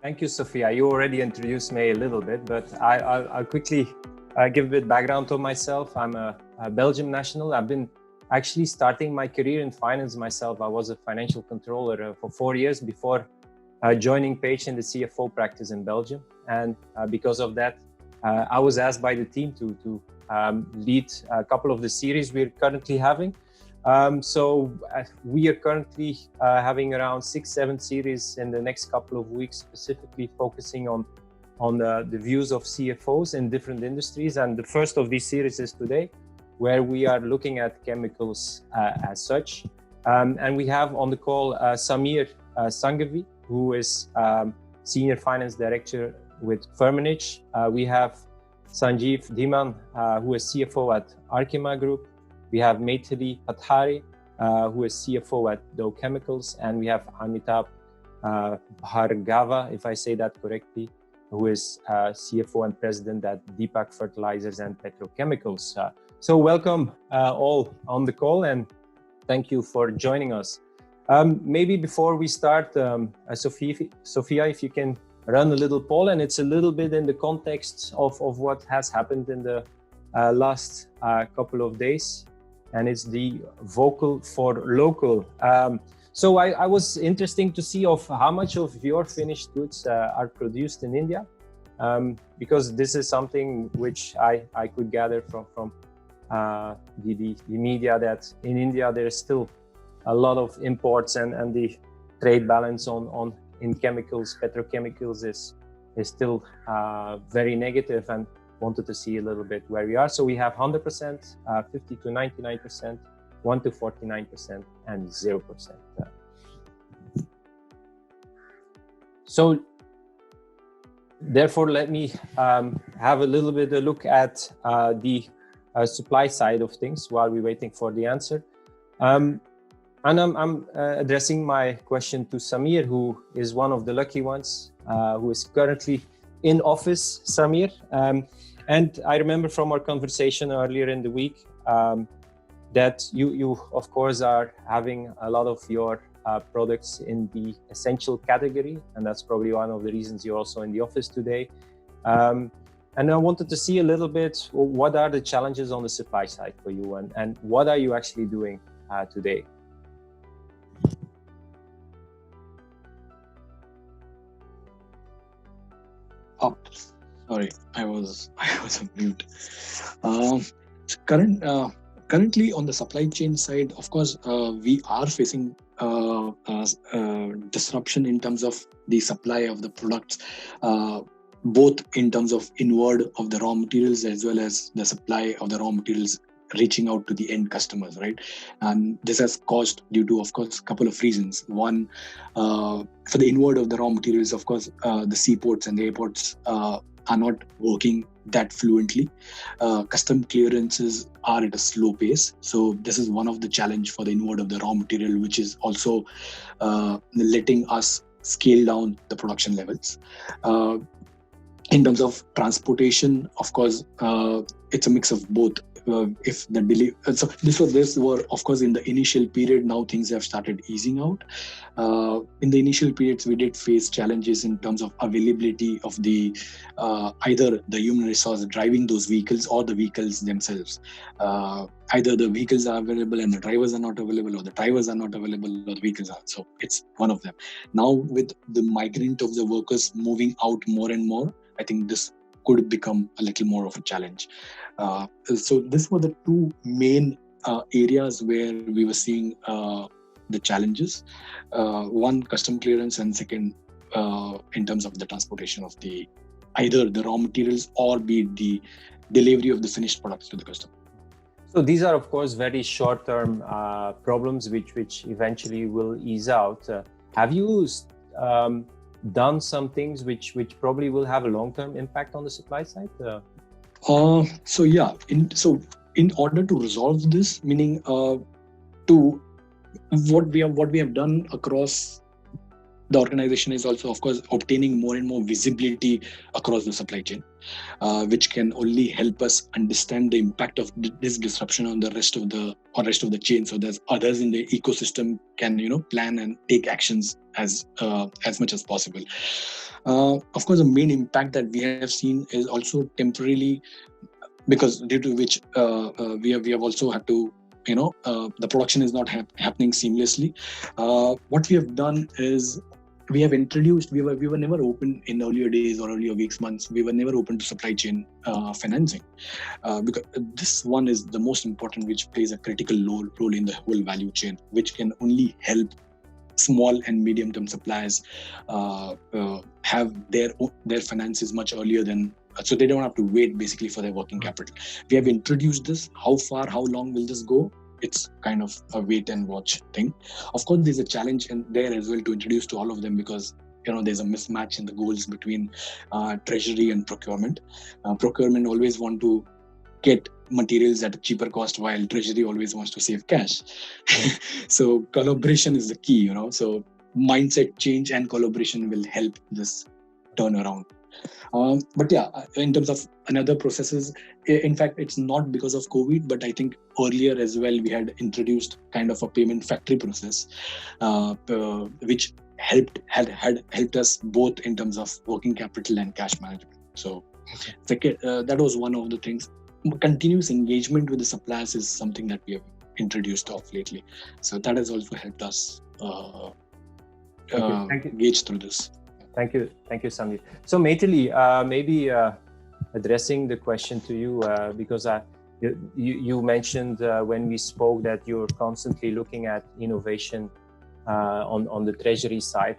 Thank you, Sophia. You already introduced me a little bit, but I'll quickly give a bit background to myself. I'm a Belgian national. I've been actually starting my career in finance myself. I was a financial controller for 4 years before joining Page in the CFO practice in Belgium. And because of that, I was asked by the team to lead a couple of the series we're currently having. So we are currently having around 6-7 series in the next couple of weeks, specifically focusing on the views of CFOs in different industries. And the first of these series is today, where we are looking at chemicals as such. And we have on the call Samir Sanghvi, who is Senior Finance Director with Firmenich. We have Sanjeev, Dhiman, who is CFO at Arkema Group. We have Maithilee, Pathare, who is CFO at Petrochemicals, and we have Amitabh, Bhargava, if I say that correctly, who is CFO and President at Deepak Fertilizers and Petrochemicals. So welcome all on the call, and thank you for joining us. Maybe before we start, Sophia, if you can run a little poll, and it's a little bit in the context of what has happened in the last couple of days. And it's the vocal for local. So I was interesting to see of how much of your finished goods are produced in India, because this is something which I could gather from the media, that in India there is still a lot of imports, and the trade balance in chemicals, petrochemicals is still very negative, and wanted to see a little bit where we are. So we have 100%, 50 to 99%, 1 to 49%, and 0%. So therefore, let me have a little bit of a look at the supply side of things while we're waiting for the answer. And I'm addressing my question to Samir, who is one of the lucky ones, who is currently in office, Samir. And I remember from our conversation earlier in the week that you of course are having a lot of your products in the essential category, and that's probably one of the reasons you're also in the office today. And I wanted to see a little bit, what are the challenges on the supply side for you, and what are you actually doing today? Oh, sorry, I was on mute. Currently on the supply chain side, of course, we are facing disruption in terms of the supply of the products, both in terms of inward of the raw materials as well as the supply of the raw materials reaching out to the end customers, right? And this has caused, due to, of course, a couple of reasons. One, for the inward of the raw materials, of course, the seaports and the airports are not working that fluently. Custom clearances are at a slow pace. So this is one of the challenge for the inward of the raw material, which is also letting us scale down the production levels. In terms of transportation, of course, it's a mix of both. If the delay, so this were of course in the initial period. Now things have started easing out. In the initial periods, we did face challenges in terms of availability of the either the human resource driving those vehicles or the vehicles themselves. Either the vehicles are available and the drivers are not available, or the drivers are not available, or the vehicles are. So it's one of them. Now with the migrant of the workers moving out more and more, I think this could become a little more of a challenge. So these were the two main areas where we were seeing the challenges. One, custom clearance, and second, in terms of the transportation of the either the raw materials or be it the delivery of the finished products to the customer. So these are, of course, very short-term problems which eventually will ease out. Have you done some things which probably will have a long-term impact on the supply side? So yeah, in order to resolve this, meaning to what we have done across the organization is also, of course, obtaining more and more visibility across the supply chain, which can only help us understand the impact of this disruption on the rest of the chain. So there's others in the ecosystem can plan and take actions as much as possible. Of course, the main impact that we have seen is also temporarily, because due to which we have also had to, the production is not happening seamlessly. What we have done is we have introduced, we were never open in earlier days or earlier weeks, months. We were never open to supply chain financing, because this one is the most important, which plays a critical role in the whole value chain, which can only help small and medium-term suppliers have their finances much earlier than, so they don't have to wait basically for their working capital. We have introduced this. How far, how long will this go? It's kind of a wait and watch thing. Of course, there's a challenge in there as well to introduce to all of them, because there's a mismatch in the goals between treasury and procurement. Procurement always want to get materials at a cheaper cost, while treasury always wants to save cash. So collaboration is the key, so mindset change and collaboration will help this turnaround. But yeah, in terms of another processes, in fact, it's not because of COVID, but I think earlier as well, we had introduced kind of a payment factory process, which helped us both in terms of working capital and cash management. So that was one of the things. Continuous engagement with the suppliers is something that we have introduced of lately. So that has also helped us gauge through this. Thank you, Samir. So Maithilee, maybe addressing the question to you, because you mentioned when we spoke that you're constantly looking at innovation on the treasury side,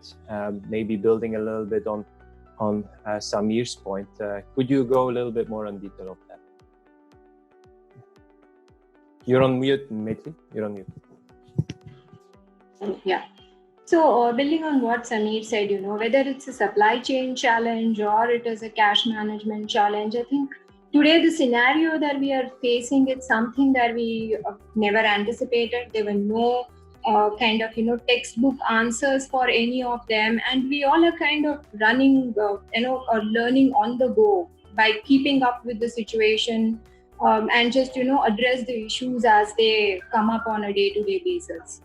maybe building a little bit on Samir's point. Could you go a little bit more on detail of that? You're on mute, Maithilee. You're on mute. Yeah. So building on what Samir said, whether it's a supply chain challenge or it is a cash management challenge, I think today the scenario that we are facing is something that we never anticipated. There were no textbook answers for any of them, and we all are kind of running, or learning on the go by keeping up with the situation, and just address the issues as they come up on a day-to-day basis.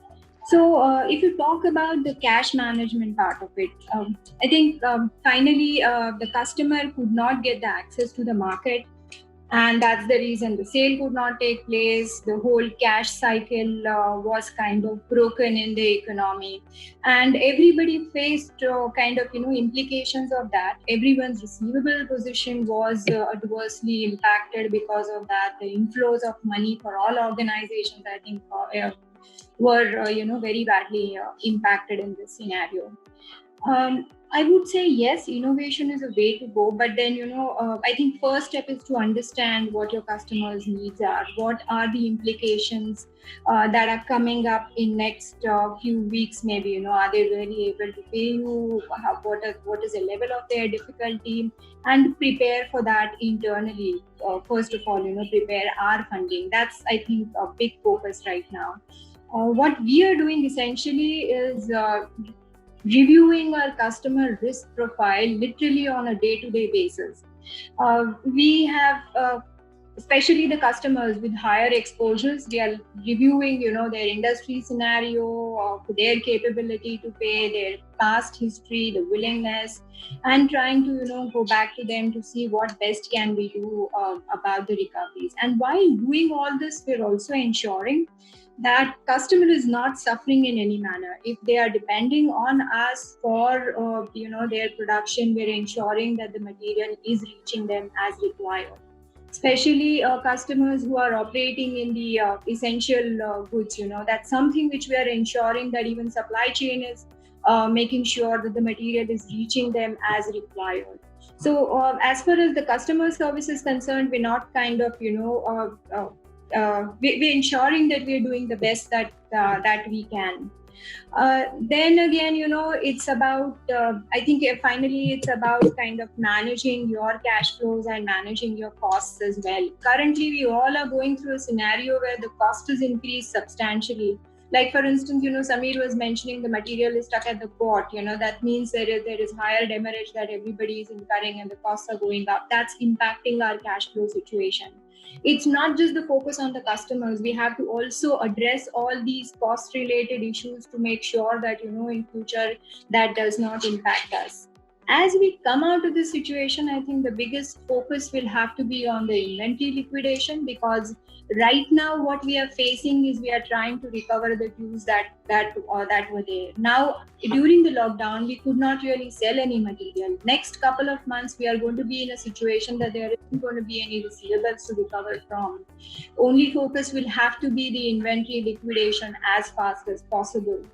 So if you talk about the cash management part of it, I think finally the customer could not get the access to the market, and that's the reason the sale could not take place. The whole cash cycle was kind of broken in the economy, and everybody faced implications of that. Everyone's receivable position was adversely impacted because of that. The inflows of money for all organizations, I think, were very badly impacted in this scenario. I would say yes, innovation is a way to go, but then I think first step is to understand what your customers' needs are. What are the implications that are coming up in next few weeks? Maybe are they really able to pay you? What is the level of their difficulty? And prepare for that internally. First of all, prepare our funding. That's, I think, a big focus right now. What we are doing essentially is reviewing our customer risk profile literally on a day-to-day basis. We have, especially the customers with higher exposures, we are reviewing, their industry scenario, their capability to pay, their past history, the willingness, and trying to, go back to them to see what best can we do about the recoveries. And while doing all this, we're also ensuring that customer is not suffering in any manner. If they are depending on us for their production, we're ensuring that the material is reaching them as required. Especially customers who are operating in the essential goods, that's something which we are ensuring that even supply chain is making sure that the material is reaching them as required. So as far as the customer service is concerned, we're not kind of we're ensuring that we're doing the best that we can. Then again, it's about, I think finally it's about kind of managing your cash flows and managing your costs as well. Currently, we all are going through a scenario where the cost is increased substantially. Like for instance, Samir was mentioning the material is stuck at the port. That means there is higher demurrage that everybody is incurring and the costs are going up. That's impacting our cash flow situation. It's not just the focus on the customers. We have to also address all these cost-related issues to make sure that, in future, that does not impact us. As we come out of this situation, I think the biggest focus will have to be on the inventory liquidation, because right now what we are facing is we are trying to recover the dues that were there. Now, during the lockdown, we could not really sell any material. Next couple of months, we are going to be in a situation that there isn't going to be any receivables to recover from. Only focus will have to be the inventory liquidation as fast as possible.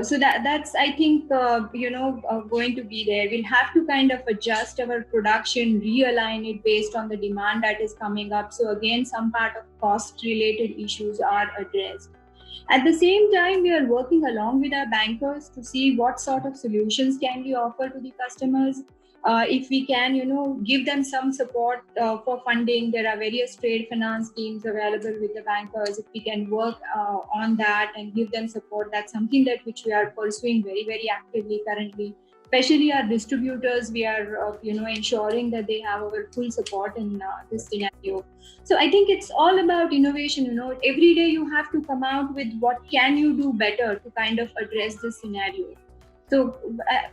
So that's I think going to be there. We'll have to kind of adjust our production, realign it based on the demand that is coming up. So again, some part of cost related issues are addressed. At the same time, we are working along with our bankers to see what sort of solutions can we offer to the customers. If we can, give them some support for funding. There are various trade finance teams available with the bankers. If we can work on that and give them support, that's something that which we are pursuing very, very actively currently. Especially our distributors, we are, ensuring that they have our full support in this scenario. So I think it's all about innovation. Every day you have to come out with what can you do better to kind of address this scenario. So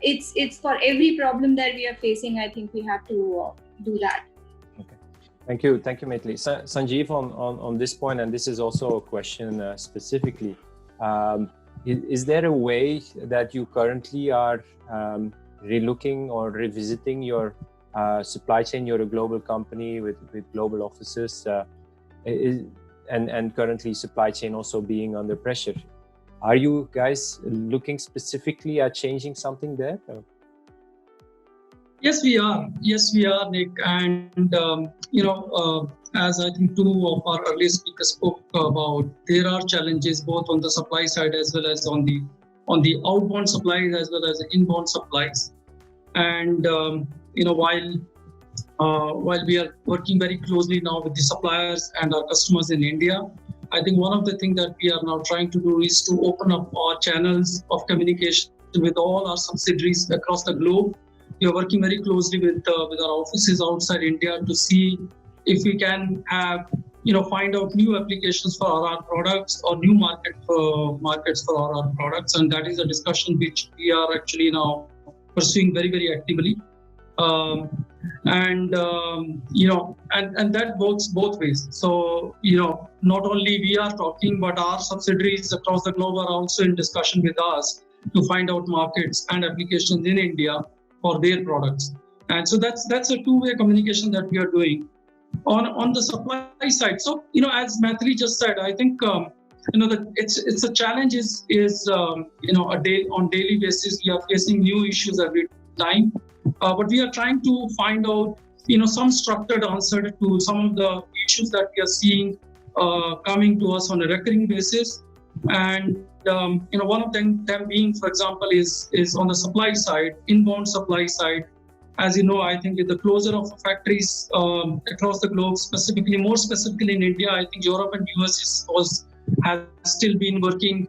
it's for every problem that we are facing, I think we have to do that. Okay. Thank you, Maithilee. Sanjeev, on this point, and this is also a question specifically, is there a way that you currently are relooking or revisiting your supply chain? You're a global company with global offices, and currently supply chain also being under pressure. Are you guys looking specifically at changing something there? Yes, we are, Nick. And, as I think two of our earlier speakers spoke about, there are challenges both on the supply side as well as on the outbound supplies as well as the inbound supplies. And, while we are working very closely now with the suppliers and our customers in India, I think one of the things that we are now trying to do is to open up our channels of communication with all our subsidiaries across the globe. We are working very closely with our offices outside India to see if we can have, find out new applications for our products or new markets for our products. And that is a discussion which we are actually now pursuing very, very actively. And that works both ways. So, not only we are talking, but our subsidiaries across the globe are also in discussion with us to find out markets and applications in India for their products. And so that's a two-way communication that we are doing. On the supply side, so, as Maithilee just said, I think, it's a challenge is on daily basis, we are facing new issues every time. But we are trying to find out, some structured answer to some of the issues that we are seeing coming to us on a recurring basis. And, one of them being, for example, is on the supply side, inbound supply side. As you know, I think with the closure of factories across the globe, more specifically in India, I think Europe and US has still been working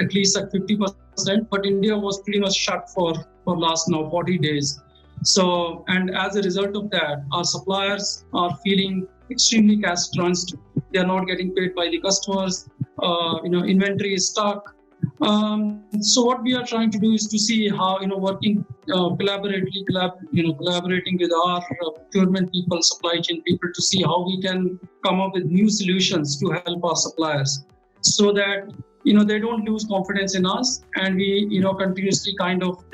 at least at 50%, but India was pretty much shut for last now 40 days. So, and as a result of that, our suppliers are feeling extremely cash crunched. They are not getting paid by the customers. Inventory is stuck. So what we are trying to do is to see how, working collaborating with our procurement people, supply chain people, to see how we can come up with new solutions to help our suppliers, so that they don't lose confidence in us, and we continuously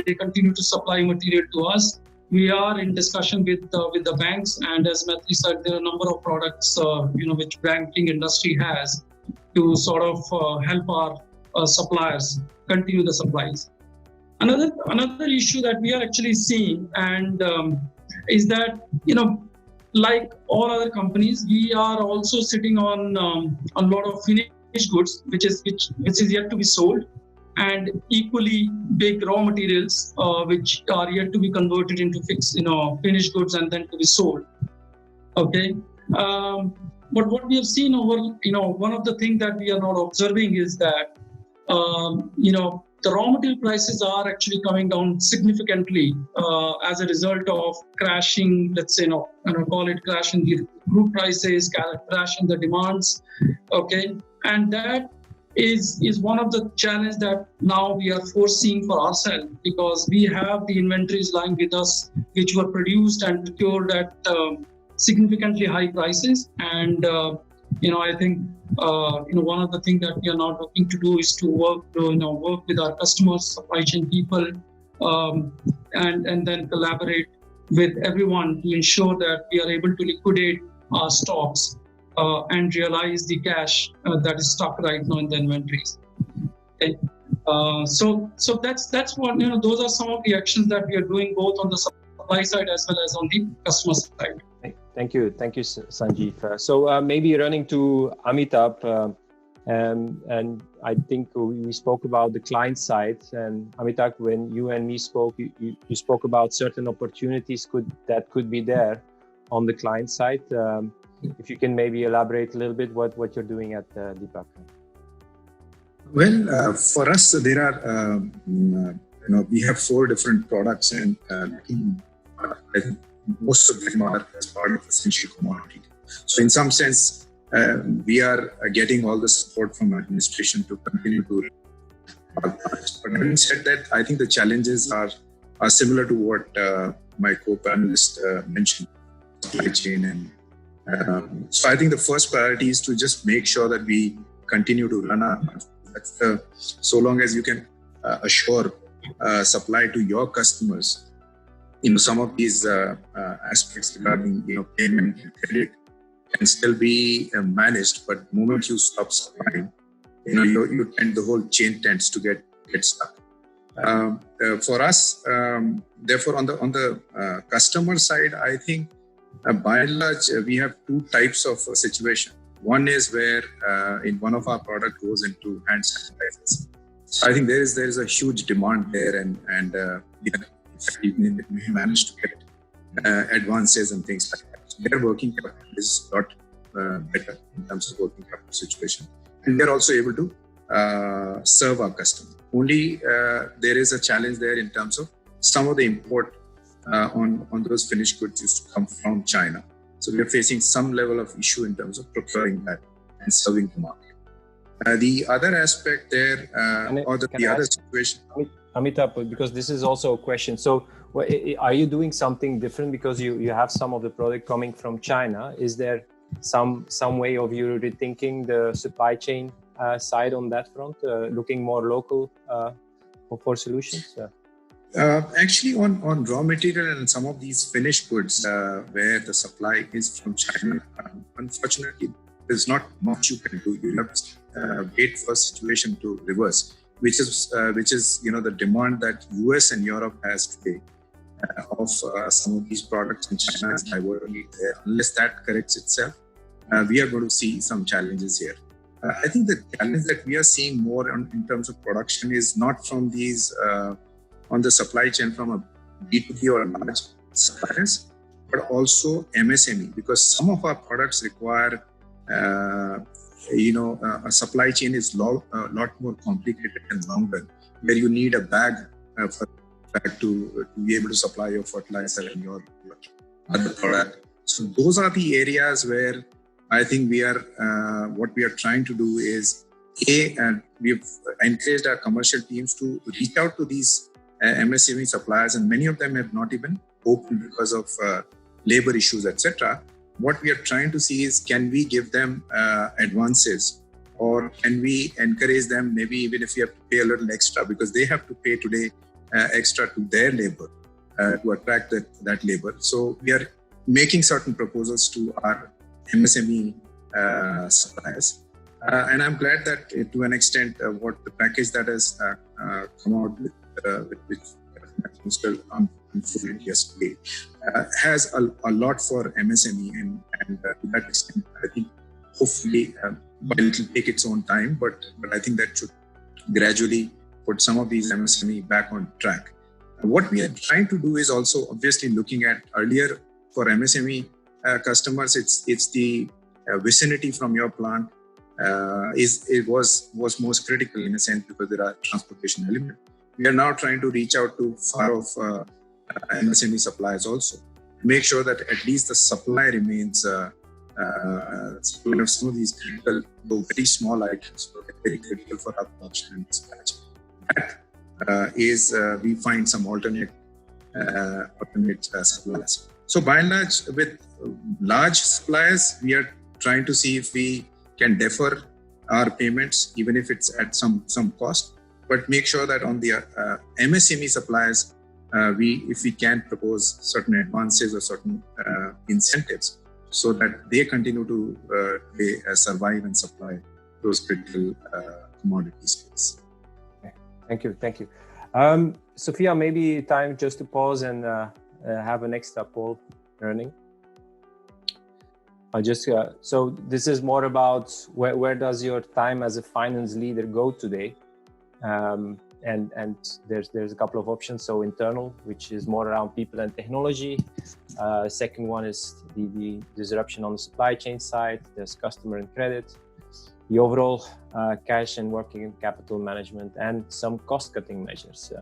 they continue to supply material to us. We are in discussion with the banks, and as Maithilee said, there are a number of products which banking industry has to sort of help our suppliers continue the supplies. Another issue that we are actually seeing, and is that like all other companies, we are also sitting on a lot of finished goods, which is yet to be sold, and equally big raw materials which are yet to be converted into finished goods and then to be sold. Okay. But what we have seen over, one of the things that we are not observing is that, the raw material prices are actually coming down significantly as a result of crashing, let's say, call it crash in the crude prices, crash in the demands. Okay. And that is one of the challenges that now we are foreseeing for ourselves, because we have the inventories lying with us which were produced and procured at significantly high prices. And I think one of the things that we are now looking to do is to work with our customers, supply chain people, and then collaborate with everyone to ensure that we are able to liquidate our stocks and realize the cash that is stuck right now in the inventories. Okay. So that's what, those are some of the actions that we are doing both on the supply side as well as on the customer side. Thank you, Sanjeev. So maybe running to Amitabh, and I think we spoke about the client side. And Amitabh, when you and me spoke, you spoke about certain opportunities that could be there on the client side. If you can maybe elaborate a little bit what you're doing at Deepak. Well, for us, there are we have 4 different products, and I think most of them are as part of essential commodity. So in some sense, we are getting all the support from administration to continue to. But having said that, I think the challenges are similar to what my co-panelist mentioned, supply chain. And so I think the first priority is to just make sure that we continue to run our. So long as you can assure supply to your customers, some of these aspects regarding payment and credit can still be managed, but the moment you stop supplying, you tend, the whole chain tends to get stuck. For us, therefore, on the customer side, I think by and large we have 2 types of situation. One is where in one of our product goes into hand sanitizers. So I think there is a huge demand there, and we managed to get advances and things like that. So their working capital is a lot better in terms of working capital situation, and we are also able to serve our customer. Only there is a challenge there in terms of some of the import on those finished goods used to come from China. So we are facing some level of issue in terms of procuring that and serving the market. The other aspect there, other situation. Amitabh, because this is also a question. So are you doing something different because you have some of the product coming from China? Is there some way of you rethinking the supply chain side on that front, looking more local for solutions? Actually, on raw material and some of these finished goods where the supply is from China, unfortunately, there's not much you can do. You have to wait for a situation to reverse, which is the demand that US and Europe has today of some of these products in China is diverting there. Unless that corrects itself, we are going to see some challenges here. I think the challenge that we are seeing more in terms of production is not from these on the supply chain from a B2B or large suppliers, but also MSME, because some of our products require, a supply chain is a lot more complicated and longer, where you need a bag to be able to supply your fertilizer and your other product. So those are the areas where I think what we are trying to do is, and we've encouraged our commercial teams to reach out to these MSME suppliers, and many of them have not even opened because of labor issues, etc. What we are trying to see is, can we give them advances, or can we encourage them, maybe even if we have to pay a little extra, because they have to pay today extra to their labor to attract that labor. So we are making certain proposals to our MSME suppliers. And I'm glad that to an extent what the package that has come out with which Mr. unfolded yesterday has a lot for MSME, and to that extent, I think hopefully, but it will take its own time, but I think that should gradually put some of these MSME back on track. What we are trying to do is also obviously looking at earlier for MSME customers, it's the vicinity from your plant was most critical in a sense, because there are transportation elements. We are now trying to reach out to far off MSME suppliers also, make sure that at least the supply remains supply of some of these critical, though very small items, very critical for our production and dispatch. That we find some alternate suppliers. So by and large, with large suppliers, we are trying to see if we can defer our payments, even if it's at some cost, but make sure that on the MSME suppliers, if we can propose certain advances or certain incentives so that they continue to survive and supply those critical commodities. Okay. Thank you. Sophia, maybe time just to pause and have an extra poll running. So this is more about where does your time as a finance leader go today? And there's a couple of options. So internal, which is more around people and technology. Second one is the disruption on the supply chain side. There's customer and credit. The overall cash and working capital management, and some cost-cutting measures.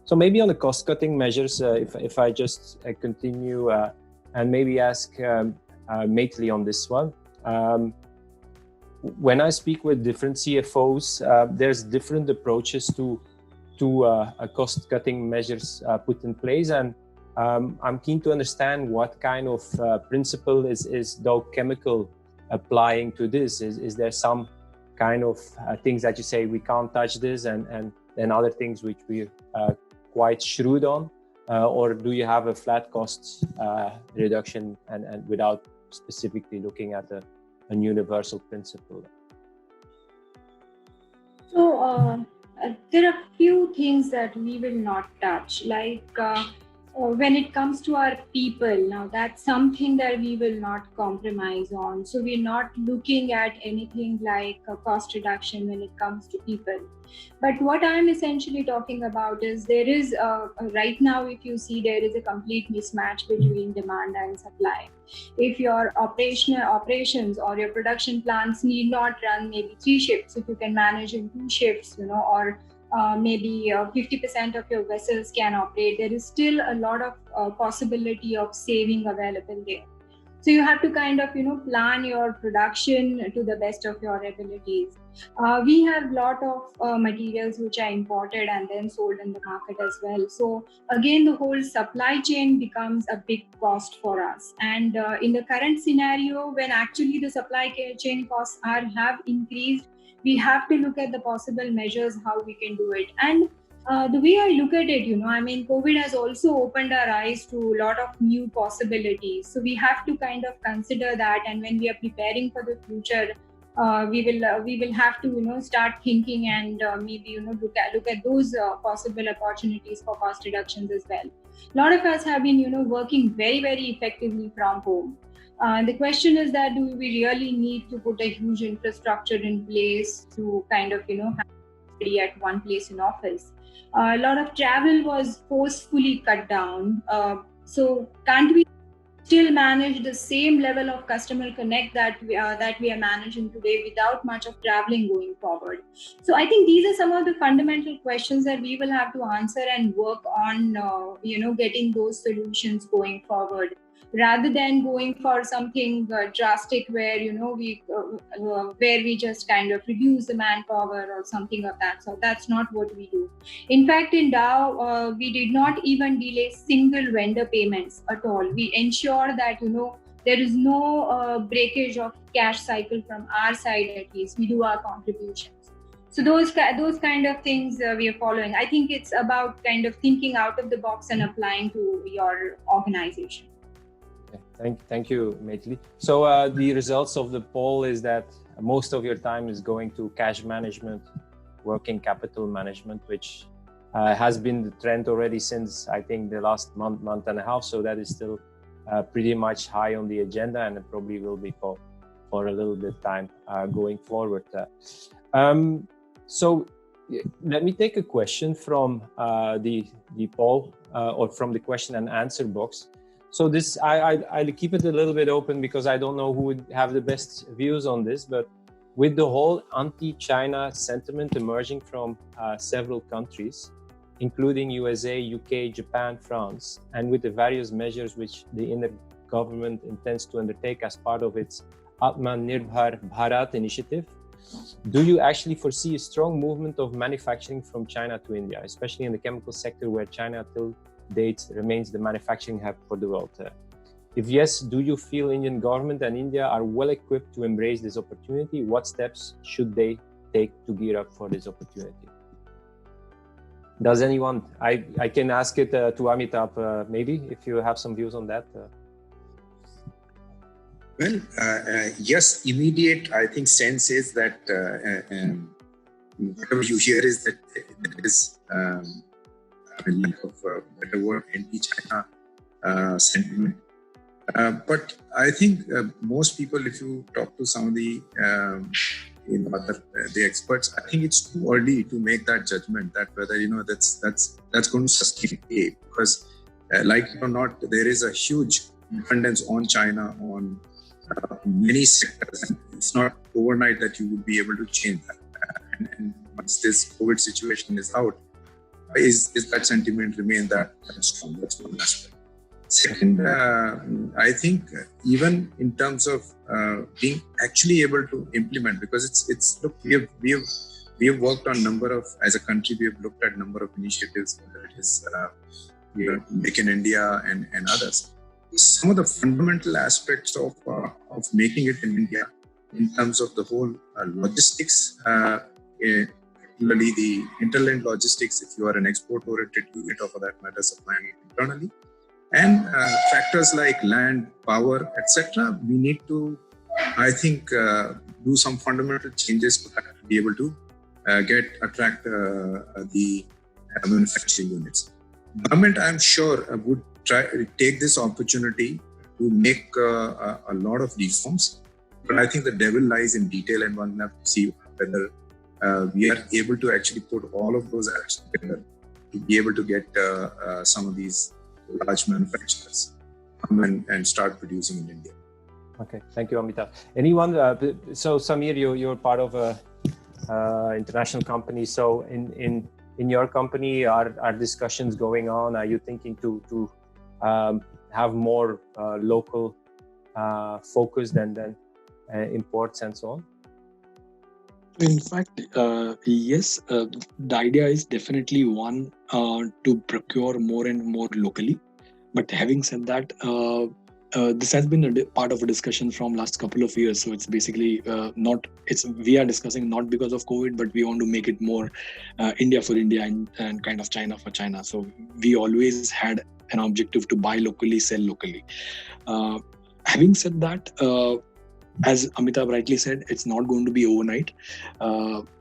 So maybe on the cost-cutting measures, if I just continue and maybe ask Maithilee on this one. When I speak with different CFOs, there's different approaches to cost-cutting measures put in place, and I'm keen to understand what kind of principle is Dow Chemical applying to this. Is there some kind of things that you say we can't touch this, and then other things which we're quite shrewd on, or do you have a flat cost reduction and without specifically looking at a universal principle? So there are few things that we will not touch, like when it comes to our people. Now that's something that we will not compromise on. So we're not looking at anything like a cost reduction when it comes to people. But what I'm essentially talking about is there is right now, if you see, there is a complete mismatch between demand and supply. If your operations or your production plants need not run maybe 3 shifts, if you can manage in 2 shifts, or maybe 50% of your vessels can operate, there is still a lot of possibility of saving available there. So you have to kind of, plan your production to the best of your abilities. We have a lot of materials which are imported and then sold in the market as well. So again, the whole supply chain becomes a big cost for us. And in the current scenario, when actually the supply chain costs have increased, we have to look at the possible measures how we can do it. And the way I look at it, COVID has also opened our eyes to a lot of new possibilities. So we have to kind of consider that, and when we are preparing for the future, we will have to start thinking and maybe look at those possible opportunities for cost reductions as well. A lot of us have been working very, very effectively from home. The question is that do we really need to put a huge infrastructure in place to kind of have everybody at one place in office? A lot of travel was forcefully cut down. So can't we still manage the same level of customer connect that we are managing today without much of traveling going forward? So I think these are some of the fundamental questions that we will have to answer and work on, getting those solutions going forward, rather than going for something drastic where we just kind of reduce the manpower or something of that. So that's not what we do. In fact, in Dow, we did not even delay single vendor payments at all. We ensure that there is no breakage of cash cycle from our side. At least we do our contributions. So those kind of things we are following. I think it's about kind of thinking out of the box and applying to your organization. Thank you, Maithilee. So the results of the poll is that most of your time is going to cash management, working capital management, which has been the trend already since I think the last month and a half. So that is still pretty much high on the agenda, and it probably will be for a little bit time going forward. So let me take a question from the poll or from the question and answer box. So this, I'll keep it a little bit open because I don't know who would have the best views on this, but with the whole anti-China sentiment emerging from several countries, including USA, UK, Japan, France, and with the various measures which the Indian government intends to undertake as part of its Atmanirbhar Bharat initiative, Do you actually foresee a strong movement of manufacturing from China to India, especially in the chemical sector where China till date remains the manufacturing hub for the world? If yes, do you feel Indian government and India are well equipped to embrace this opportunity? What steps should they take to gear up for this opportunity? Does anyone, I can ask it to Amitabh, maybe, if you have some views on that. Well, yes, immediate, I think, sense is that whatever you hear is that there is lack of better word, anti-China sentiment. But I think most people, if you talk to some of the the experts, I think it's too early to make that judgment that whether that's going to sustain because like it or not, there is a huge dependence on China on many sectors, and it's not overnight that you would be able to change that. And once this COVID situation is out, is that sentiment remain that strong? That's one aspect. Second, I think even in terms of being actually able to implement, because it's look, we have worked on number of, as a country, we have looked at number of initiatives, whether it is Make in India and others. Some of the fundamental aspects of making it in India, in terms of the whole logistics, particularly the interland logistics, if you are an export-oriented unit or for that matter, supplying it internally. And factors like land, power, etc. We need to, I think, do some fundamental changes to be able to attract the manufacturing units. Government, I'm sure, would take this opportunity to make a lot of reforms. But I think the devil lies in detail, and one have to see whether we are able to actually put all of those actions together to be able to get some of these large manufacturers come and start producing in India. Okay, thank you, Amitabh. Anyone? So Samir, you're part of a international company. So in your company, are discussions going on? Are you thinking to have more local focus than imports and so on? In fact, yes, the idea is definitely one to procure more and more locally. But having said that, this has been a part of a discussion from last couple of years. So it's basically we are discussing not because of COVID, but we want to make it more India for India and kind of China for China. So we always had an objective to buy locally, sell locally. Having said that, as Amitabh rightly said, it's not going to be overnight.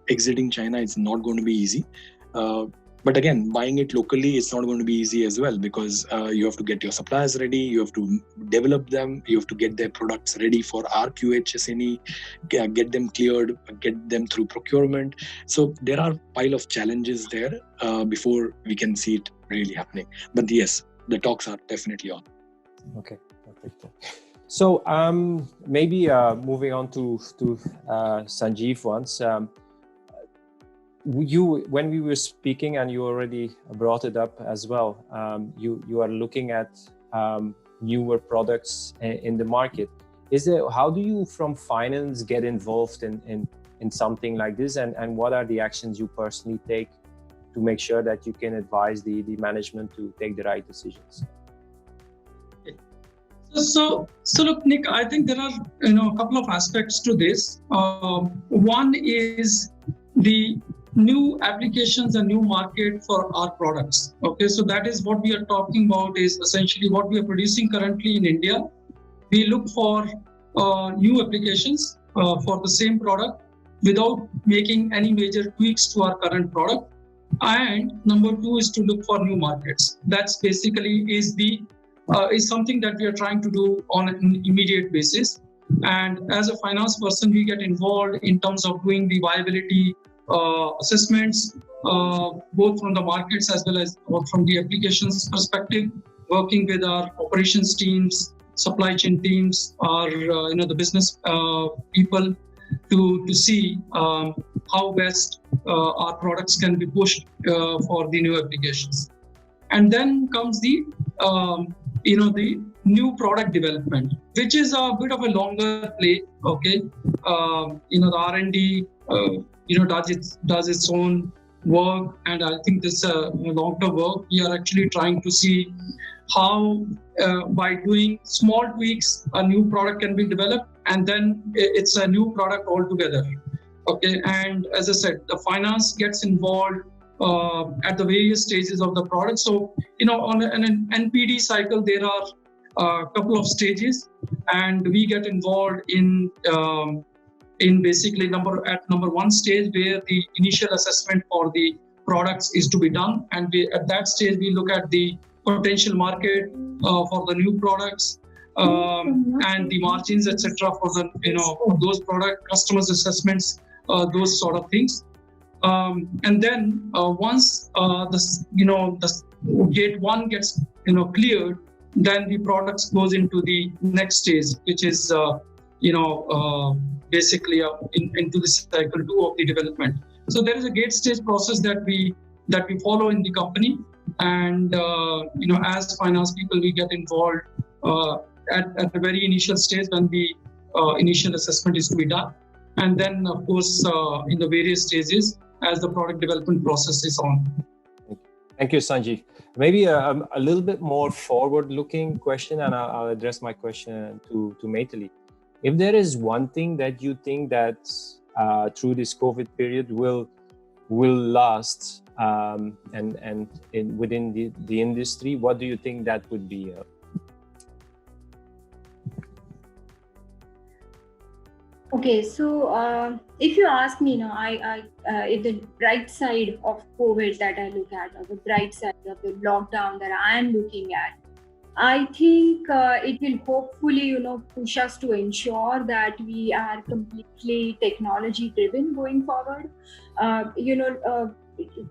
Exiting China is not going to be easy. But again, buying it locally, it's not going to be easy as well, because you have to get your suppliers ready, you have to develop them, you have to get their products ready for our QHSNE, get them cleared, get them through procurement. So there are a pile of challenges there before we can see it really happening. But yes, the talks are definitely on. Okay, perfect. So maybe moving on to Sanjeev once. When we were speaking, and you already brought it up as well, you are looking at newer products in the market. How do you from finance get involved in something like this, and what are the actions you personally take to make sure that you can advise the management to take the right decisions? So look, Nick, I think there are a couple of aspects to this. One is the new applications and new market for our products. Okay, so that is what we are talking about, is essentially what we are producing currently in India. We look for new applications for the same product without making any major tweaks to our current product. And number two is to look for new markets. That's basically is something that we are trying to do on an immediate basis. And as a finance person, we get involved in terms of doing the viability assessments, both from the markets as well as from the applications perspective, working with our operations teams, supply chain teams, our the business people to see how best our products can be pushed for the new applications. And then comes the new product development, which is a bit of a longer play. Okay, the R&D does its own work, and I think this long-term work. We are actually trying to see how by doing small tweaks a new product can be developed, and then it's a new product altogether. Okay, and as I said, the finance gets involved at the various stages of the product. So on an NPD cycle there are a couple of stages, and we get involved in basically number one stage, where the initial assessment for the products is to be done, and at that stage we look at the potential market for the new products and the margins, etc. for the for those product customers' assessments, those sort of things. And then once the gate one gets cleared, then the products goes into the next stage, which is basically into the cycle 2 of the development. So there is a gate stage process that we follow in the company, and as finance people we get involved at the very initial stage when the initial assessment is to be done, and then of course in the various stages as the product development process is on. Thank you, Sanjeev. Maybe a little bit more forward-looking question, and I'll address my question to Maithilee. If there is one thing that you think that through this COVID period will last and within the industry, what do you think that would be? Okay, so if you ask me, if the bright side of COVID that I look at, or the bright side of the lockdown that I am looking at, I think it will hopefully, push us to ensure that we are completely technology driven going forward.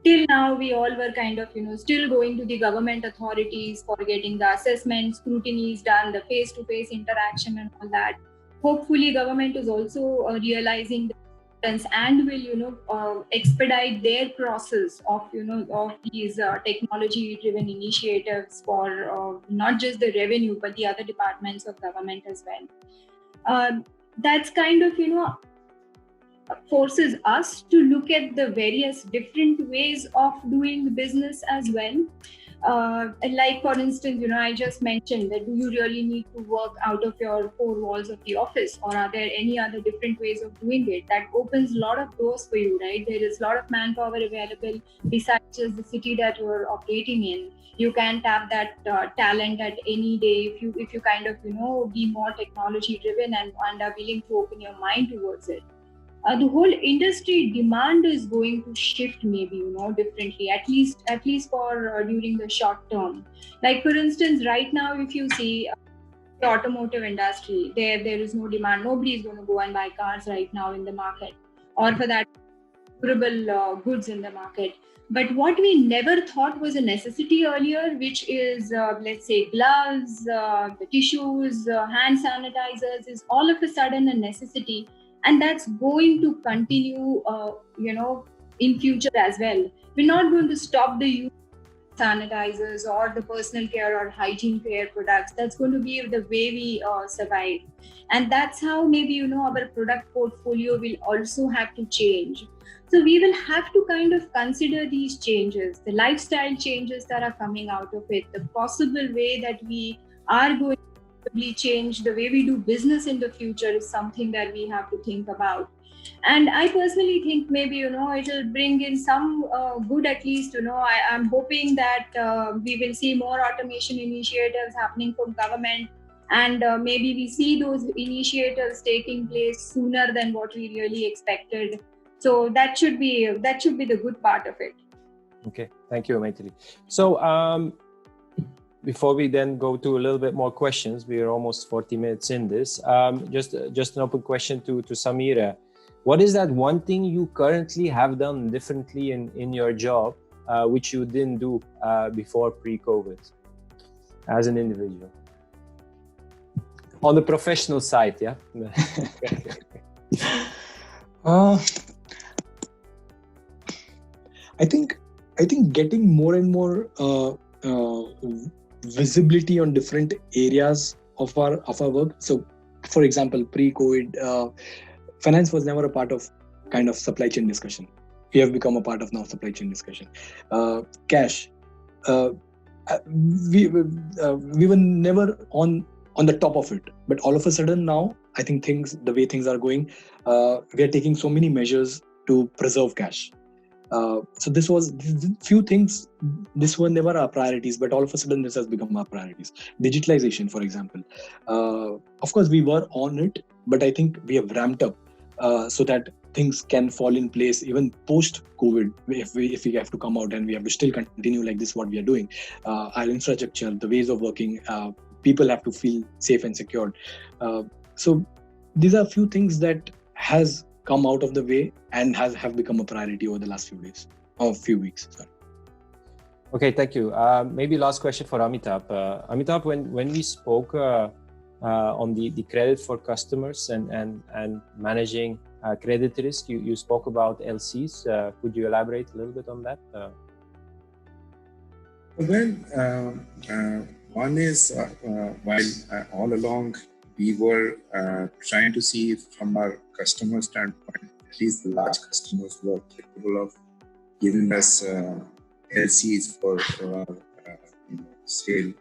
Till now, we all were kind of, still going to the government authorities for getting the assessment, scrutinies done, the face-to-face interaction and all that. Hopefully, government is also realizing the importance and will, expedite their process of, of these technology-driven initiatives for not just the revenue, but the other departments of government as well. That's kind of, forces us to look at the various different ways of doing business as well. Like for instance, I just mentioned that do you really need to work out of your four walls of the office, or are there any other different ways of doing it? That opens a lot of doors for you, right? There is a lot of manpower available besides just the city that you're operating in. You can tap that talent at any day if you kind of be more technology driven and are willing to open your mind towards it. The whole industry demand is going to shift maybe, differently, at least for during the short term. Like for instance, right now, if you see the automotive industry, there is no demand. Nobody is going to go and buy cars right now in the market, or for that, durable goods in the market. But what we never thought was a necessity earlier, which is, let's say, gloves, the tissues, hand sanitizers, is all of a sudden a necessity. And that's going to continue, in future as well. We're not going to stop the use of sanitizers or the personal care or hygiene care products. That's going to be the way we survive. And that's how maybe, our product portfolio will also have to change. So we will have to kind of consider these changes, the lifestyle changes that are coming out of it, the possible way that we are going change the way we do business in the future is something that we have to think about. And I personally think maybe, it'll bring in some good, at least, I'm hoping that we will see more automation initiatives happening from government, and maybe we see those initiatives taking place sooner than what we really expected. So that should be the good part of it. Okay, thank you, Maithilee. So, before we then go to a little bit more questions, we are almost 40 minutes in this. Just an open question to Samir. What is that one thing you currently have done differently in your job, which you didn't do before pre-COVID, as an individual? On the professional side, yeah? I think getting more and more visibility on different areas of our work. So, for example, pre-COVID, finance was never a part of kind of supply chain discussion. We have become a part of now supply chain discussion. Cash, we were never on the top of it, but all of a sudden now, I think the way things are going, we are taking so many measures to preserve cash. So this was few things. This were never our priorities, but all of a sudden this has become our priorities. Digitalization, for example. Of course, we were on it, but I think we have ramped up so that things can fall in place even post-COVID. If we have to come out and we have to still continue like this, what we are doing, our infrastructure, the ways of working, people have to feel safe and secured. So these are a few things that has come out of the way and have become a priority over the last few days or few weeks. Sorry. Okay, thank you. Maybe last question for Amitabh. Amitabh, when we spoke on the credit for customers and managing credit risk, you spoke about LCs. Could you elaborate a little bit on that? One is while all along we were trying to see if from our customer standpoint, at least the large customers were capable of giving us LCs for our sale.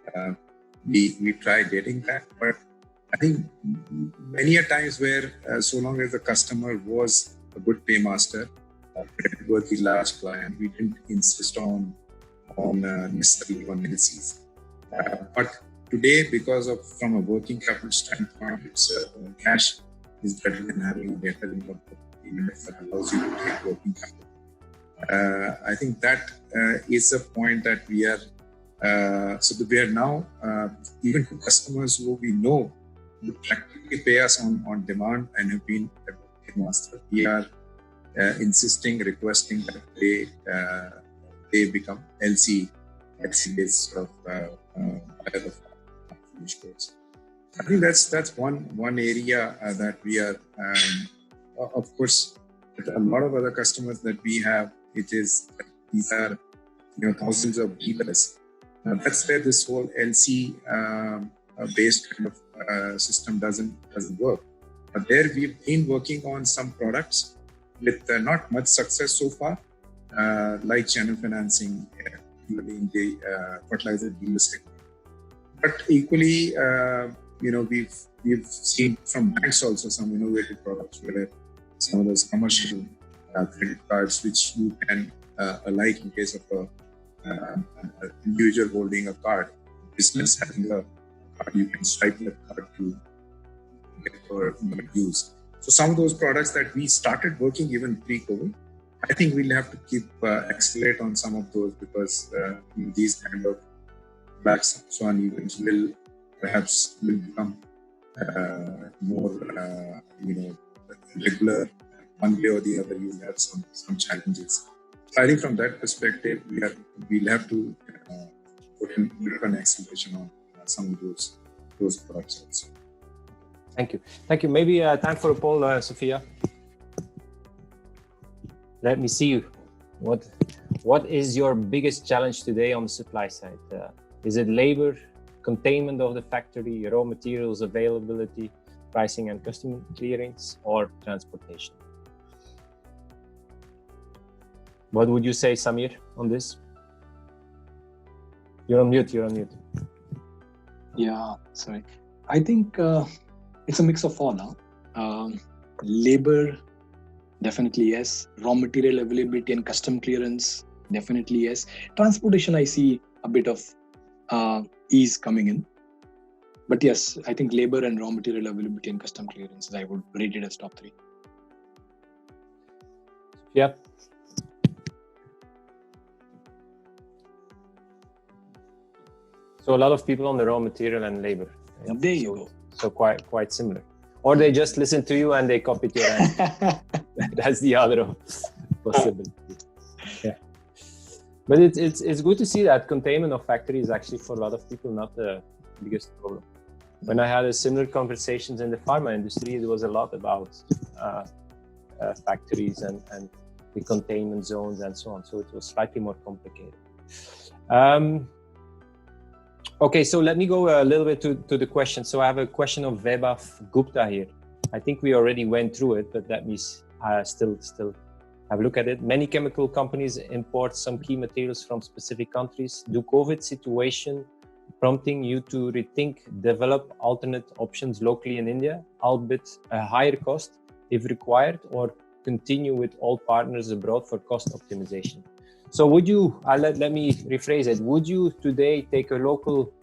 We tried getting that, but I think many a times where so long as the customer was a good paymaster, a creditworthy large client, we didn't insist on necessarily on LCs. But today, because of from a working capital standpoint, it's cash is better than having debtor in your book, even if it allows you to take working capital. I think that is a point that we are. So that we are now even to customers who we know would practically pay us on demand and have been a paymaster. We are insisting, requesting that they become LC-based sort of finished goods. I think that's one area that we are. Of course, a lot of other customers that we have, these are thousands of dealers. That's where this whole LC based kind of system doesn't work. But there we've been working on some products with not much success so far, like channel financing, in the fertilizer dealer segment. But equally, we've seen from banks also some innovative products where some of those commercial credit cards, which you can, like in case of an individual holding a card, business having a card, you can swipe that card to get for use. So some of those products that we started working even pre-COVID, I think we'll have to keep accelerate on some of those because these kind of black swan events will become more regular. One way or the other, you'll have some challenges. So I think from that perspective, we'll have to put an acceleration on some of those products also. Thank you. Maybe time for a poll, Sophia. Let me see what is your biggest challenge today on the supply side? Is it labor, containment of the factory, raw materials availability, pricing and custom clearance, or transportation? What would you say, Samir, on this? You're on mute. Yeah, sorry. I think it's a mix of all now. Labor, definitely yes. Raw material availability and custom clearance, definitely yes. Transportation, I see a bit of ease coming in. But yes, I think labor and raw material availability and custom clearances, I would rate it as top 3. Yeah. So a lot of people on the raw material and labor. Yep. There you go. So quite similar. Or they just listen to you and they copied your answer. That's the other possibility. Yeah. But it's good to see that containment of factories is actually for a lot of people not the biggest problem. When I had a similar conversations in the pharma industry, it was a lot about factories and the containment zones and so on. So it was slightly more complicated. Okay, so let me go a little bit to the question. So I have a question of Vaibhav Gupta here. I think we already went through it, but let me still have a look at it. Many chemical companies import some key materials from specific countries. Do COVID situation prompting you to rethink, develop alternate options locally in India, albeit a higher cost if required, or continue with all partners abroad for cost optimization? So would you, let me rephrase it, would you today take a local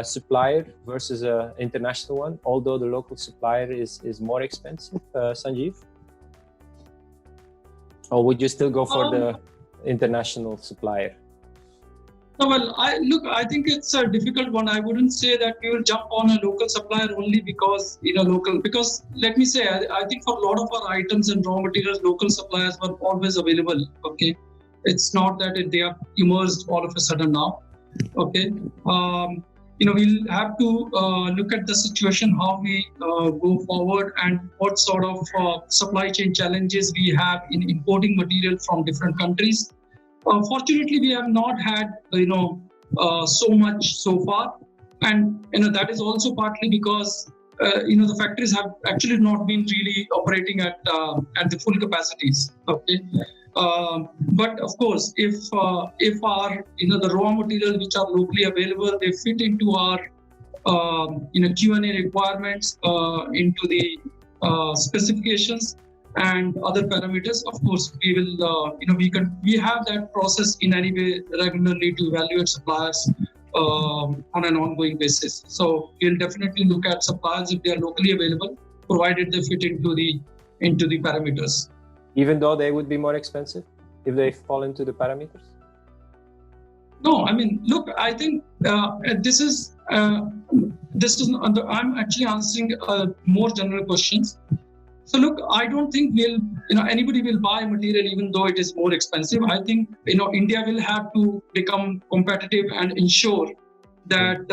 supplier versus an international one, although the local supplier is more expensive, Sanjeev? Or would you still go for the international supplier? No, well, I think it's a difficult one. I wouldn't say that we will jump on a local supplier only because, because let me say, I think for a lot of our items and raw materials, local suppliers were always available, okay? It's not that they are emerged all of a sudden now, okay? We'll have to look at the situation, how we go forward and what sort of supply chain challenges we have in importing material from different countries. Fortunately, we have not had, so much so far. And, that is also partly because, the factories have actually not been really operating at the full capacities. Okay. But of course, if our, the raw materials which are locally available, they fit into our, Q&A requirements, into the specifications and other parameters, of course, we will, we have that process in any way regularly to evaluate suppliers on an ongoing basis. So we'll definitely look at suppliers if they are locally available, provided they fit into the parameters. Even though they would be more expensive if they fall into the parameters? No, I mean, look, I think this is I'm actually answering more general questions. So look, I don't think anybody will buy material even though it is more expensive. I think, India will have to become competitive and ensure that,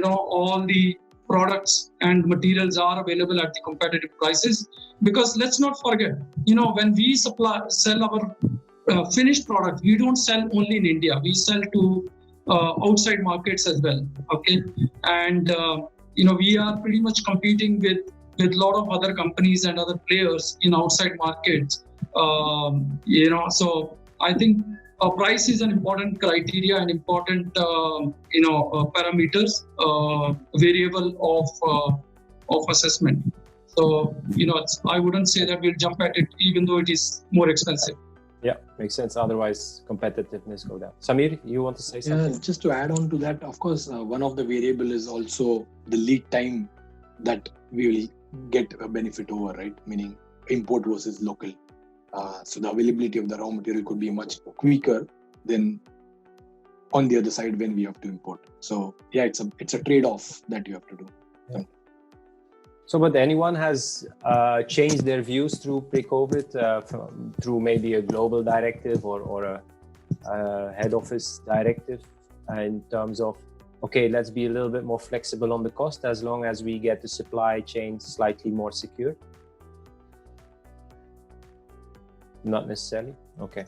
all the products and materials are available at the competitive prices. Because let's not forget, when we sell our finished product, we don't sell only in India. We sell to outside markets as well. Okay. And, we are pretty much competing with a lot of other companies and other players in outside markets. So I think price is an important criteria and important, parameters, variable of assessment. So, I wouldn't say that we'll jump at it even though it is more expensive. Yeah, makes sense. Otherwise, competitiveness go down. Samir, you want to say something? Yeah, just to add on to that, of course, one of the variable is also the lead time that we will get a benefit over, right? Meaning import versus local. So the availability of the raw material could be much quicker than on the other side when we have to import. So yeah, it's a trade-off that you have to do. Yeah. So, but anyone has changed their views through pre-COVID, through maybe a global directive or a head office directive in terms of, okay, let's be a little bit more flexible on the cost as long as we get the supply chain slightly more secure? Not necessarily. Okay.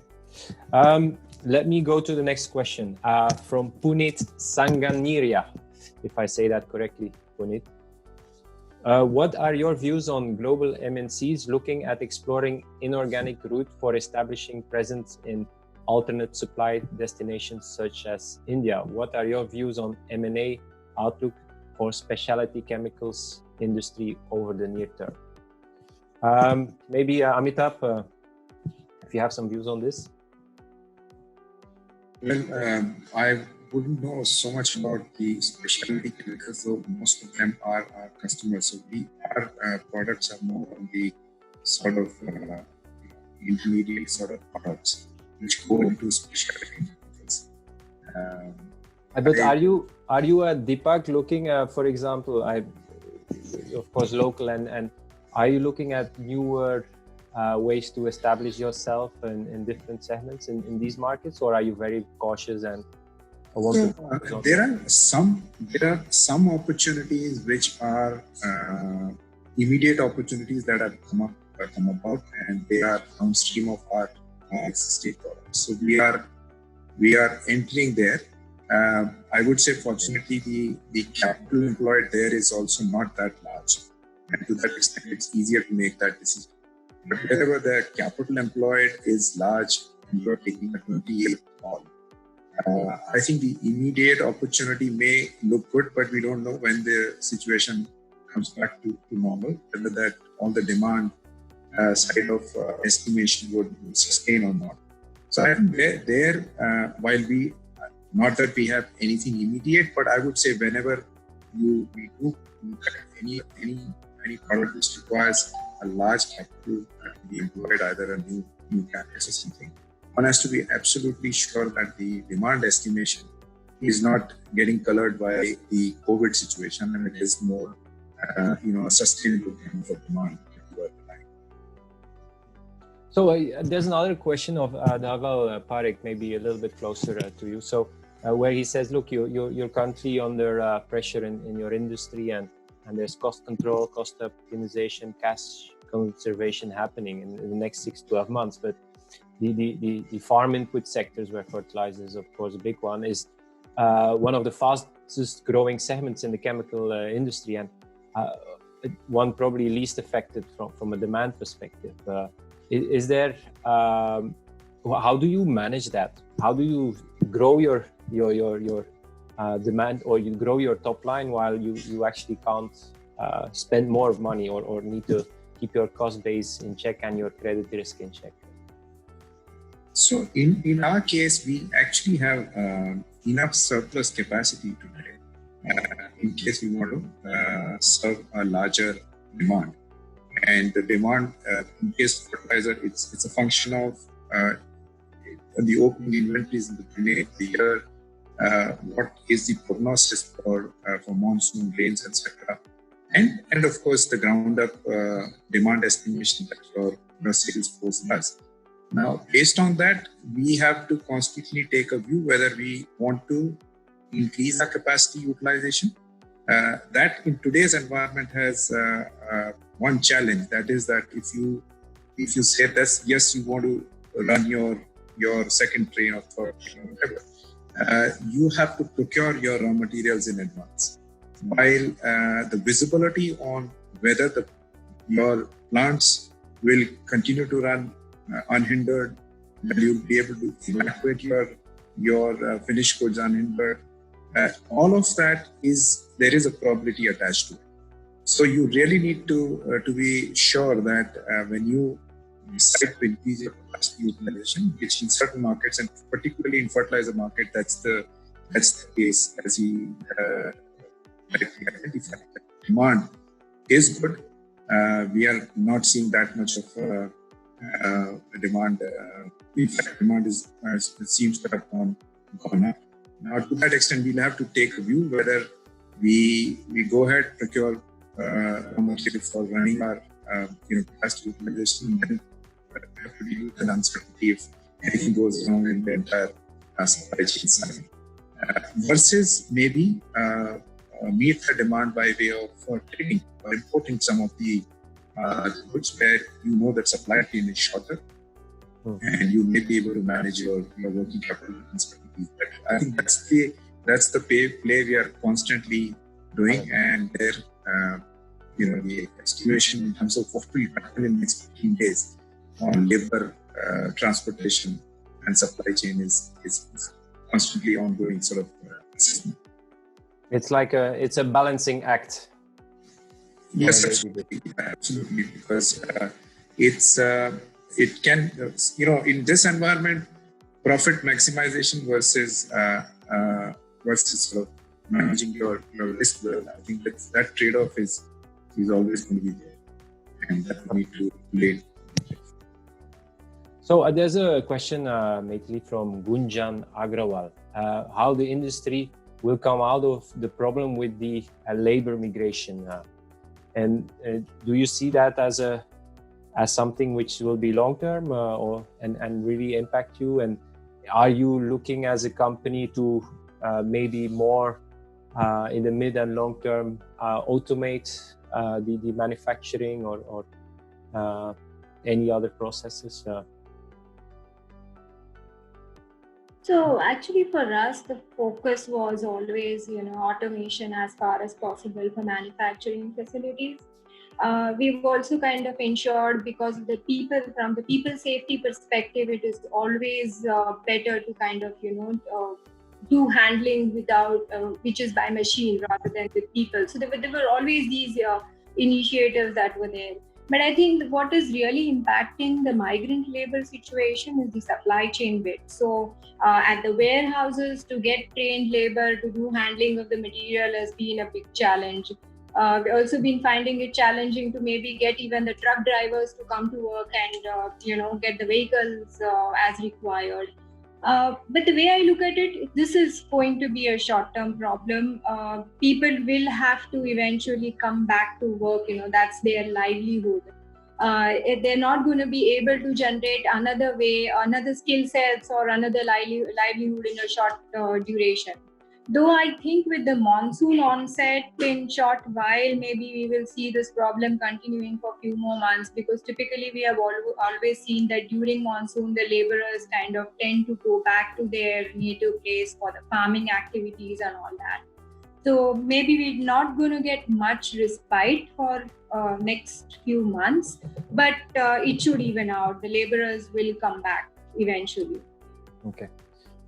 Let me go to the next question from Punit Sanganiria, if I say that correctly, Punit. What are your views on global MNCs looking at exploring inorganic route for establishing presence in alternate supply destinations such as India? What are your views on M&A outlook for specialty chemicals industry over the near term? Maybe Amitabh, if you have some views on this. Well, I wouldn't know so much about the specialty chemicals, so most of them are our customers. So our products are more on the sort of intermediate sort of products which go into specialty chemicals. But are you at Deepak looking, for example, of course local, and are you looking at newer ways to establish yourself in different segments in these markets, or are you very cautious and there are some opportunities which are immediate opportunities that have come about, and they are downstream of our existing products. So we are entering there, I would say, fortunately, the capital employed there is also not that large. And to that extent, it's easier to make that decision. But wherever the capital employed is large, and you are taking a 20-year call, I think the immediate opportunity may look good, but we don't know when the situation comes back to normal, whether that all the demand side of estimation would sustain or not. So I think there, while not that we have anything immediate, but I would say whenever we do look at any product which requires a large capital to be employed, either a new campus or something, one has to be absolutely sure that the demand estimation is not getting colored by the COVID situation, and it is more, a sustainable kind of demand. So there's another question of Dhaval Parekh, maybe a little bit closer to you. So where he says, look, your country under pressure in your industry, and there's cost control, cost optimization, cash conservation happening in the next 6 to 12 months. But the farm input sectors, where fertilizers, of course, a big one, is one of the fastest growing segments in the chemical industry, and one probably least affected from a demand perspective. Is there, how do you manage that? How do you grow your demand, or you grow your top line while you actually can't spend more money, or need to keep your cost base in check and your credit risk in check? So in our case, we actually have enough surplus capacity today in case we want to serve a larger demand. And the demand, in case of fertilizer, it's a function of the opening inventories in the beginning of the year, what is the prognosis for monsoon rains, etc. And of course, the ground up demand estimation that your sales force does. Now, based on that, we have to constantly take a view whether we want to increase our capacity utilization. That in today's environment has one challenge. That is that if you say that yes, you want to run your second train or third train or whatever, you have to procure your raw materials in advance. While the visibility on whether your plants will continue to run unhindered, that you'll be able to evacuate your finished goods unhindered, all of that there is a probability attached to it. So you really need to be sure that when you decide to increase your capacity utilization, which in certain markets, and particularly in fertilizer market, that's the case, as he identified. Demand is good. We are not seeing that much of demand. In fact, demand seems to have gone up. Now, to that extent, we'll have to take a view whether we go ahead, procure raw material for running our capacity utilization, and have to deal with an uncertainty if anything goes wrong in the entire supply chain side. Versus maybe meet the demand by way of trading or importing some of the goods where you know that supply chain is shorter, and you may be able to manage your working capital uncertainties. I think that's the play we are constantly doing, and there, the estimation in terms of what will happen in the next 15 days on labor, transportation, and supply chain is constantly ongoing sort of assessment. It's like it's a balancing act. Yes, absolutely, because it can, in this environment, profit maximization versus sort of managing your risk well. I think that trade-off is always going to be there, and that we need to play. So there's a question, Maithilee, from Gunjan Agrawal. How the industry will come out of the problem with the labor migration, and do you see that as something which will be long term and really impact you? And are you looking as a company to maybe more in the mid and long term automate the manufacturing or any other processes? So actually for us, the focus was always, automation as far as possible for manufacturing facilities. We've also kind of ensured, because of the people, from the people safety perspective, it is always better to kind of, do handling without, which is by machine rather than with people. So there were always these initiatives that were there. But I think what is really impacting the migrant labor situation is the supply chain bit. So at the warehouses, to get trained labor to do handling of the material has been a big challenge. We've also been finding it challenging to maybe get even the truck drivers to come to work and get the vehicles as required. But the way I look at it, this is going to be a short-term problem. People will have to eventually come back to work. That's their livelihood. They're not going to be able to generate another way, another skill sets or another livelihood in a short duration. Though I think with the monsoon onset in short while, maybe we will see this problem continuing for a few more months, because typically we have always seen that during monsoon, the laborers kind of tend to go back to their native place for the farming activities and all that. So maybe we're not going to get much respite for next few months, but it should even out. The laborers will come back eventually. Okay,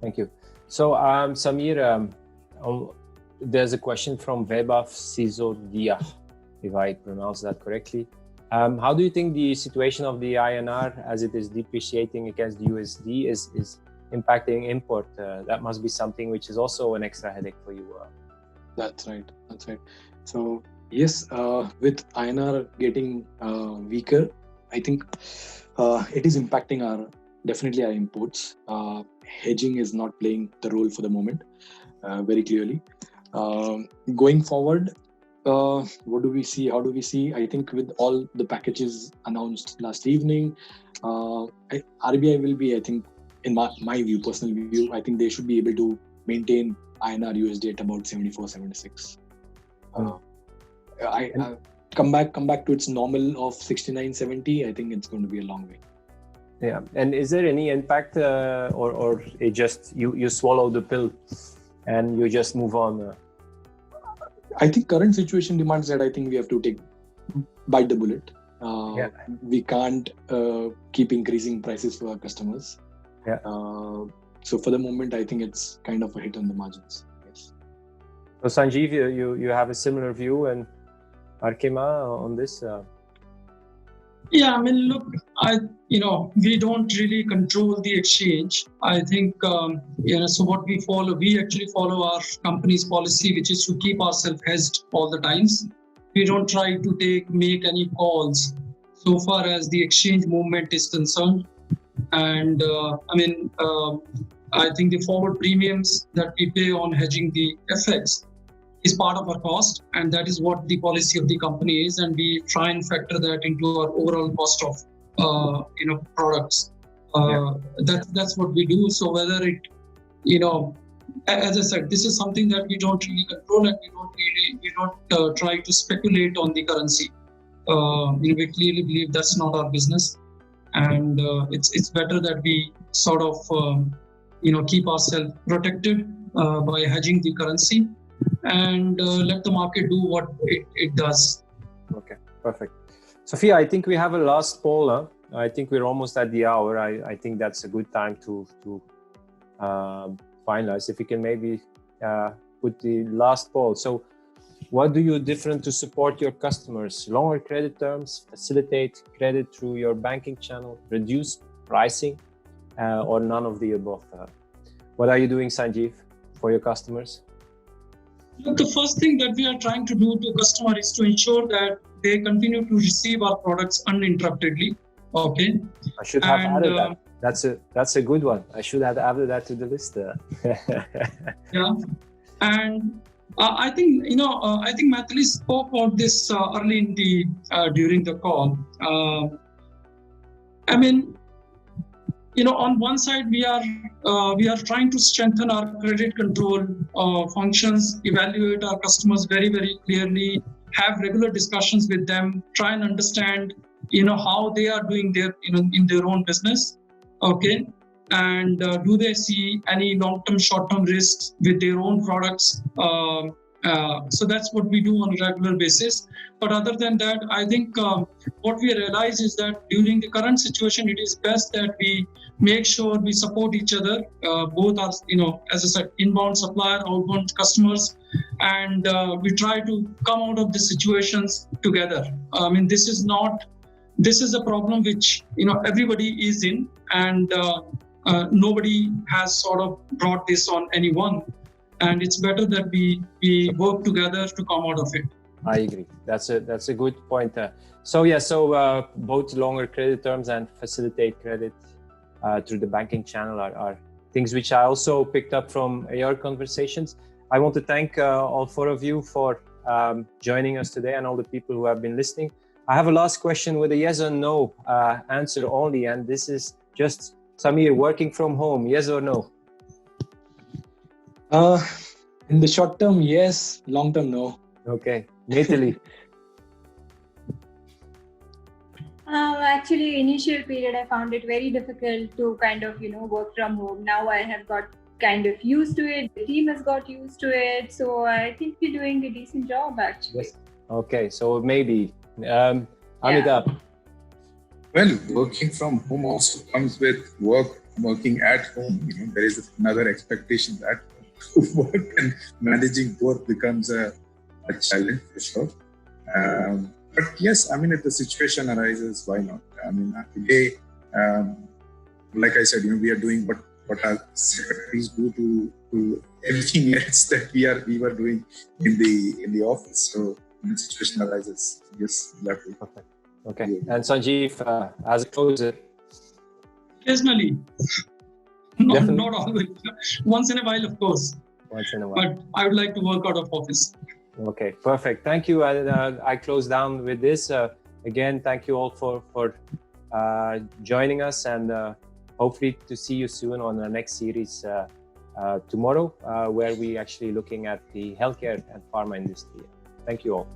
thank you. So Samir, there's a question from Webaf Sizodia, if I pronounce that correctly. How do you think the situation of the INR, as it is depreciating against the USD, is impacting import? That must be something which is also an extra headache for you. That's right. So yes, with INR getting weaker, I think it is impacting definitely our imports. Hedging is not playing the role for the moment, very clearly. Going forward, what do we see? How do we see? I think with all the packages announced last evening, RBI will be, I think, in my view, personal view, I think they should be able to maintain INR USD at about 74, 76. I come back to its normal of 69, 70. I think it's going to be a long way. Yeah, and is there any impact, or it just you swallow the pill and you just move on? I think current situation demands that I think we have to bite the bullet. We can't keep increasing prices for our customers. Yeah. So for the moment, I think it's kind of a hit on the margins. Yes. So Sanjeev, you have a similar view, and Arkema on this? Yeah, I mean, look, we don't really control the exchange. I think, so what we actually follow our company's policy, which is to keep ourselves hedged all the times. We don't try to make any calls so far as the exchange movement is concerned. And I think the forward premiums that we pay on hedging the FX is part of our cost, and that is what the policy of the company is, and we try and factor that into our overall cost of products. That's what we do. So whether it, as I said, this is something that we don't really control, and we don't try to speculate on the currency. We clearly believe that's not our business, and it's better that we sort of keep ourselves protected by hedging the currency, and let the market do what it does. Okay, perfect. Sophia, I think we have a last poll. Huh? I think we're almost at the hour. I think that's a good time to finalize. If you can maybe put the last poll. So what do you different to support your customers? Longer credit terms, facilitate credit through your banking channel, reduce pricing, or none of the above? What are you doing, Sanjeev, for your customers? Look, the first thing that we are trying to do to customer is to ensure that they continue to receive our products uninterruptedly. Okay. I should have added that. That's a good one. I should have added that to the list. Yeah, and I think Maithilee spoke about this early in during the call. On one side, we are trying to strengthen our credit control functions, evaluate our customers very, very clearly, have regular discussions with them, try and understand, how they are doing in their own business. Okay. and do they see any long-term, short-term risks with their own products? So that's what we do on a regular basis. But other than that, I think what we realize is that during the current situation, it is best that we make sure we support each other, both are, as I said, inbound supplier, outbound customers, and we try to come out of the situations together. I mean, this is a problem which everybody is in, and nobody has sort of brought this on anyone. And it's better that we work together to come out of it. I agree. That's a good point. So both longer credit terms and facilitate credit through the banking channel are things which I also picked up from your conversations. I want to thank all four of you for joining us today, and all the people who have been listening. I have a last question with a yes or no answer only, and this is just Samir, working from home, yes or no? In the short term, yes. Long term, no. Okay. Maithilee. Actually, initial period, I found it very difficult to kind of, work from home. Now I have got kind of used to it. The team has got used to it. So I think we're doing a decent job, actually. Yes. Okay. So maybe. Amitabh. Well, working from home also comes with working at home. There is another expectation that work and managing both becomes a challenge for sure. But yes, I mean, if the situation arises, why not? I mean, today, like I said, we are doing what our secretaries do to everything else that we were doing in the office. So when the situation arises, yes, that will. Perfect. Okay. And Sanjeev, as a closer. Occasionally. Not always. Once in a while, of course. Once in a while. But I would like to work out of office. Okay, perfect. Thank you. I close down with this. Again, thank you all for joining us, and hopefully to see you soon on the next series tomorrow, where we actually looking at the healthcare and pharma industry. Thank you all.